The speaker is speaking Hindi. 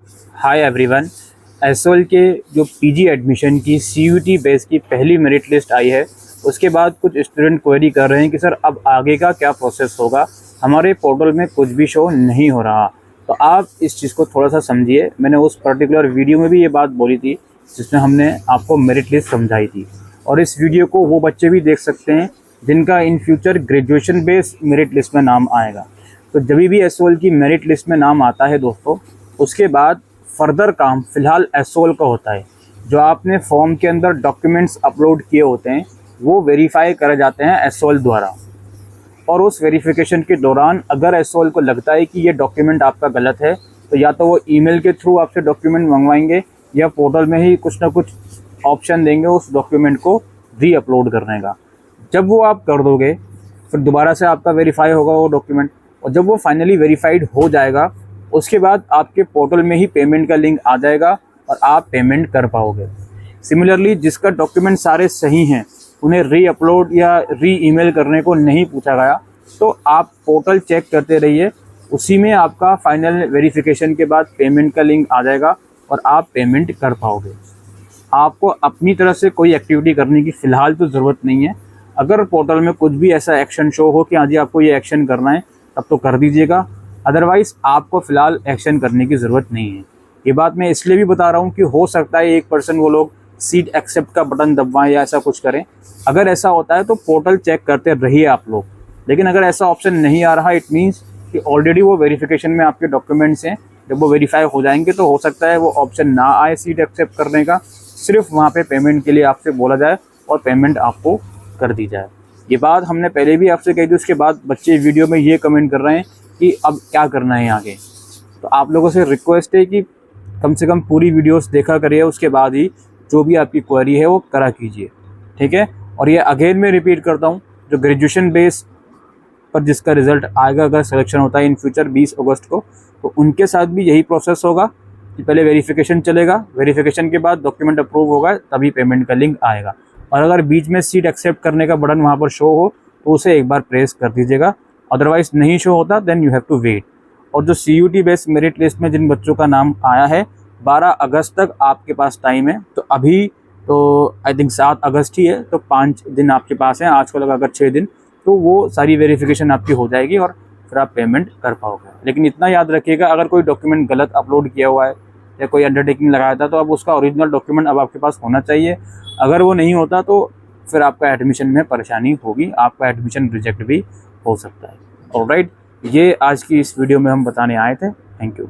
Hi everyone. एसओएल के जो पीजी एडमिशन की सीयूटी बेस की पहली मेरिट लिस्ट आई है, उसके बाद कुछ स्टूडेंट क्वेरी कर रहे हैं कि सर अब आगे का क्या प्रोसेस होगा, हमारे पोर्टल में कुछ भी शो नहीं हो रहा। तो आप इस चीज़ को थोड़ा सा समझिए। मैंने उस पर्टिकुलर वीडियो में भी ये बात बोली थी जिसमें हमने आपको मेरिट लिस्ट समझाई थी, और इस वीडियो को वो बच्चे भी देख सकते हैं जिनका in future graduation base merit list में नाम आएगा। तो जब भी एसओएल की मेरिट लिस्ट में नाम आता है दोस्तों, उसके बाद फर्दर काम फ़िलहाल एसओएल का होता है। जो आपने फॉर्म के अंदर डॉक्यूमेंट्स अपलोड किए होते हैं वो वेरीफाई करे जाते हैं एसओएल द्वारा, और उस वेरिफिकेशन के दौरान अगर एसओएल को लगता है कि ये डॉक्यूमेंट आपका गलत है, तो या तो वो ईमेल के थ्रू आपसे डॉक्यूमेंट मंगवाएंगे या पोर्टल में ही कुछ ना कुछ ऑप्शन देंगे उस डॉक्यूमेंट को री अपलोड करने का। जब वो आप कर दोगे फिर दोबारा से आपका वेरीफाई होगा वो डॉक्यूमेंट, और जब वो फाइनली वेरीफाइड हो जाएगा उसके बाद आपके पोर्टल में ही पेमेंट का लिंक आ जाएगा और आप पेमेंट कर पाओगे। सिमिलरली जिसका डॉक्यूमेंट सारे सही हैं, उन्हें री अपलोड या री ईमेल करने को नहीं पूछा गया, तो आप पोर्टल चेक करते रहिए, उसी में आपका फाइनल वेरिफिकेशन के बाद पेमेंट का लिंक आ जाएगा और आप पेमेंट कर पाओगे। आपको अपनी तरफ से कोई एक्टिविटी करने की फ़िलहाल तो ज़रूरत नहीं है। अगर पोर्टल में कुछ भी ऐसा एक्शन शो हो कि हाँ जी आपको ये एक्शन करना है, तब तो कर दीजिएगा, अदरवाइज़ आपको फ़िलहाल एक्शन करने की ज़रूरत नहीं है। ये बात मैं इसलिए भी बता रहा हूँ कि हो सकता है 1% वो लोग सीट एक्सेप्ट का बटन दबाएं या ऐसा कुछ करें। अगर ऐसा होता है तो पोर्टल चेक करते रहिए आप लोग, लेकिन अगर ऐसा ऑप्शन नहीं आ रहा, इट मीन्स कि ऑलरेडी वो वेरिफिकेशन में आपके डॉक्यूमेंट्स हैं, जब वो वेरीफाई हो जाएंगे तो हो सकता है वो ऑप्शन ना आए सीट एक्सेप्ट करने का, सिर्फ वहाँ पे पेमेंट के लिए आपसे बोला जाए और पेमेंट आपको कर दी जाए। ये बात हमने पहले भी आपसे कही थी, उसके बाद बच्चे वीडियो में ये कमेंट कर रहे हैं कि अब क्या करना है आगे। तो आप लोगों से रिक्वेस्ट है कि कम से कम पूरी वीडियोस देखा करिए, उसके बाद ही जो भी आपकी क्वेरी है वो करा कीजिए, ठीक है। और ये अगेन मैं रिपीट करता हूँ, जो ग्रेजुएशन बेस पर जिसका रिज़ल्ट आएगा, अगर सिलेक्शन होता है इन फ्यूचर 20 अगस्त को, तो उनके साथ भी यही प्रोसेस होगा कि पहले वेरिफिकेशन चलेगा, वेरिफिकेशन के बाद डॉक्यूमेंट अप्रूव होगा, तभी पेमेंट का लिंक आएगा। और अगर बीच में सीट एक्सेप्ट करने का बटन वहाँ पर शो हो तो उसे एक बार प्रेस कर दीजिएगा, अदरवाइज़ नहीं शो होता then you have to wait. और जो सीयूटी बेस्ड मेरिट लिस्ट में जिन बच्चों का नाम आया है, 12 अगस्त तक आपके पास टाइम है। तो अभी तो आई थिंक 7 अगस्त ही है, तो 5 दिन आपके पास हैं, आज को लगा अगर 6 दिन, तो वो सारी वेरिफिकेशन आपकी हो जाएगी और फिर आप पेमेंट कर पाओगे। लेकिन इतना याद रखिएगा, अगर कोई डॉक्यूमेंट गलत अपलोड किया हुआ है या कोई अंडरटेकिंग लगाया था, तो अब उसका ओरिजिनल डॉक्यूमेंट अब आपके पास होना चाहिए। अगर वो नहीं होता तो फिर आपका एडमिशन में परेशानी होगी, आपका एडमिशन रिजेक्ट भी हो सकता है। ऑलराइट, ये आज की इस वीडियो में हम बताने आए थे। Thank you.